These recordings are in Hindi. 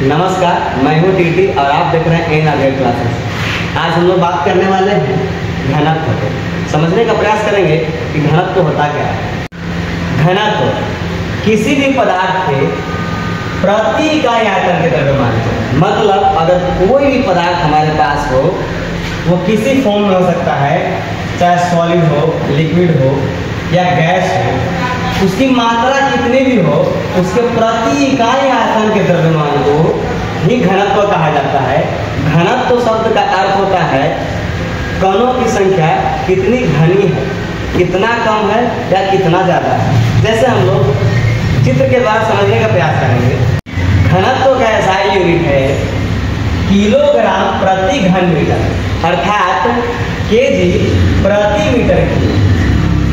नमस्कार, मैं हूँ टीटी और आप देख रहे हैं एन अपडेट क्लासेस। आज हम लोग बात करने वाले हैं घनत्व को। समझने का प्रयास करेंगे कि घनत्व होता क्या है। घनत्व किसी भी पदार्थ के प्रति इकाई आयतन के द्रव्यमान को, मतलब अगर कोई भी पदार्थ हमारे पास हो, वो किसी फॉर्म में हो सकता है, चाहे सॉलिड हो, लिक्विड हो या गैस हो, उसकी मात्रा कितनी भी हो, उसके प्रति इकाई आयतन के द्रव्यमान को ही घनत्व कहा जाता है। घनत्व शब्द का अर्थ होता है कणों की संख्या कितनी घनी है, कितना कम है या कितना ज़्यादा है। जैसे हम लोग चित्र के द्वारा समझने का प्रयास करेंगे। घनत्व का ऐसा यूनिट है किलोग्राम प्रति घन मीटर, अर्थात केजी प्रति मीटर की।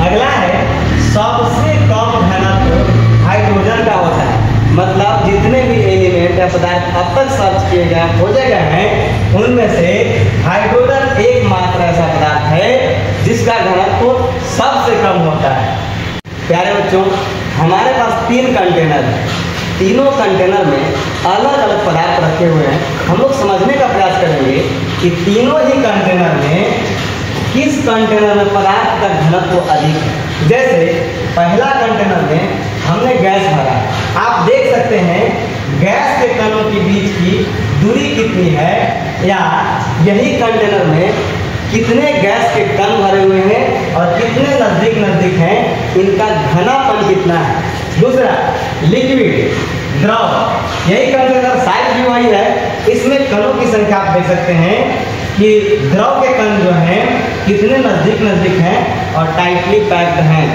अगला है सबसे कम घनत्व हाइड्रोजन का होता है, मतलब जितने भी एलिमेंट या पदार्थ अब तक सर्च किए गए खोजे गए हैं, उनमें से हाइड्रोजन एकमात्र ऐसा पदार्थ है जिसका घनत्व सबसे कम होता है। प्यारे बच्चों, हमारे पास 3 कंटेनर हैं। तीनों कंटेनर में अलग अलग पदार्थ रखे हुए हैं। हम लोग समझने का प्रयास करेंगे कि तीनों ही कंटेनर में किस कंटेनर में पदार्थ का घनत्व अधिक है। जैसे पहला कंटेनर में हमने गैस भरा, आप देख सकते हैं गैस के कणों के बीच की दूरी कितनी है, या यही कंटेनर में कितने गैस के कण भरे हुए हैं और कितने नजदीक नजदीक हैं, इनका घनापन कितना है। दूसरा लिक्विड, द्रव, यही कंटेनर साइज भी वही है, इसमें कणों की संख्या आप देख सकते हैं कि द्रव के कण जो हैं कितने नजदीक नजदीक हैं और टाइटली पैक्ड हैं।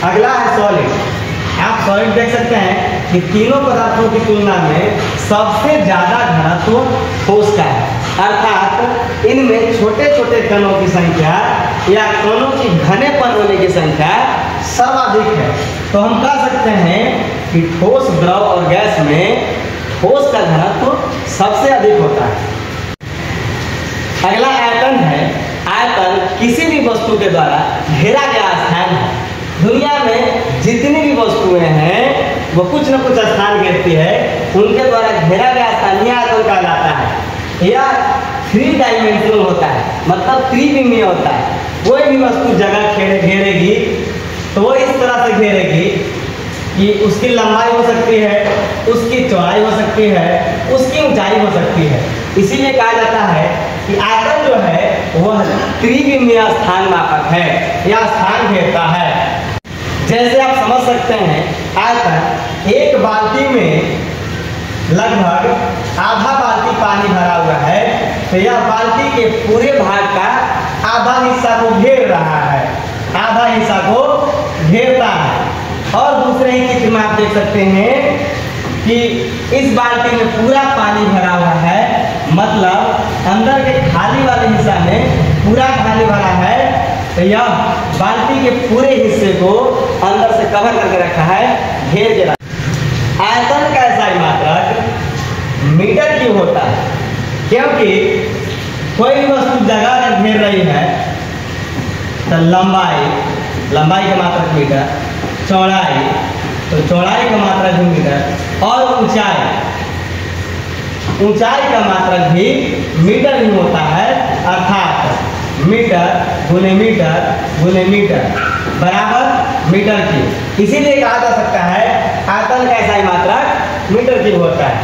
अगला है सॉलिड। आप सॉलिड देख सकते हैं कि तीनों पदार्थों की तुलना में सबसे ज़्यादा घनत्व ठोस का है, अर्थात इनमें छोटे छोटे कणों की संख्या या कणों की घनेपन होने की संख्या सर्वाधिक है। तो हम कह सकते हैं कि ठोस, द्रव और गैस में ठोस का घनत्व सबसे अधिक होता है। अगला आयतन है। आयतन किसी भी वस्तु के द्वारा घेरा गया स्थान है। दुनिया में जितनी भी वस्तुएं हैं वो कुछ न कुछ स्थान घेरती है, उनके द्वारा घेरा गया स्थान यह आयतन कहलाता है। यह 3 डायमेंशनल होता है, मतलब त्रिविमीय होता है। कोई भी वस्तु जगह घेरेगी तो वो इस तरह से घेरेगी कि उसकी लंबाई हो सकती है, उसकी चौड़ाई हो सकती है, उसकी ऊंचाई हो सकती है। इसीलिए कहा जाता है कि आयतन जो है वह त्रिविमीय स्थान मापक है या स्थान घेरता है। जैसे आप समझ सकते हैं, आयतन एक बाल्टी में लगभग आधा बाल्टी पानी भरा हुआ है, तो यह बाल्टी के पूरे भाग का आधा हिस्सा को घेर रहा है, आधा हिस्सा को घेरता है। और दूसरे ही चित्र में आप देख सकते हैं कि इस बाल्टी में पूरा पानी भरा हुआ है, मतलब अंदर के खाली वाले हिस्सा में पूरा पानी भरा है, तो यह बाल्टी के पूरे हिस्से को अंदर से कवर करके रखा है, घेर के रखा। आयतन का ऐसा मात्रक मीटर क्यूब होता है, क्योंकि कोई भी वस्तु जगह अगर घेर रही है तो लंबाई का मात्रक मीटर, चौड़ाई तो चौड़ाई का मात्रक भी मीटर, और ऊंचाई का मात्रक भी मीटर ही होता है, अर्थात मीटर गुने मीटर बराबर मीटर क्यूब। इसीलिए कहा जा सकता है आयतन का ऐसा ही मात्रक मीटर क्यूब होता है।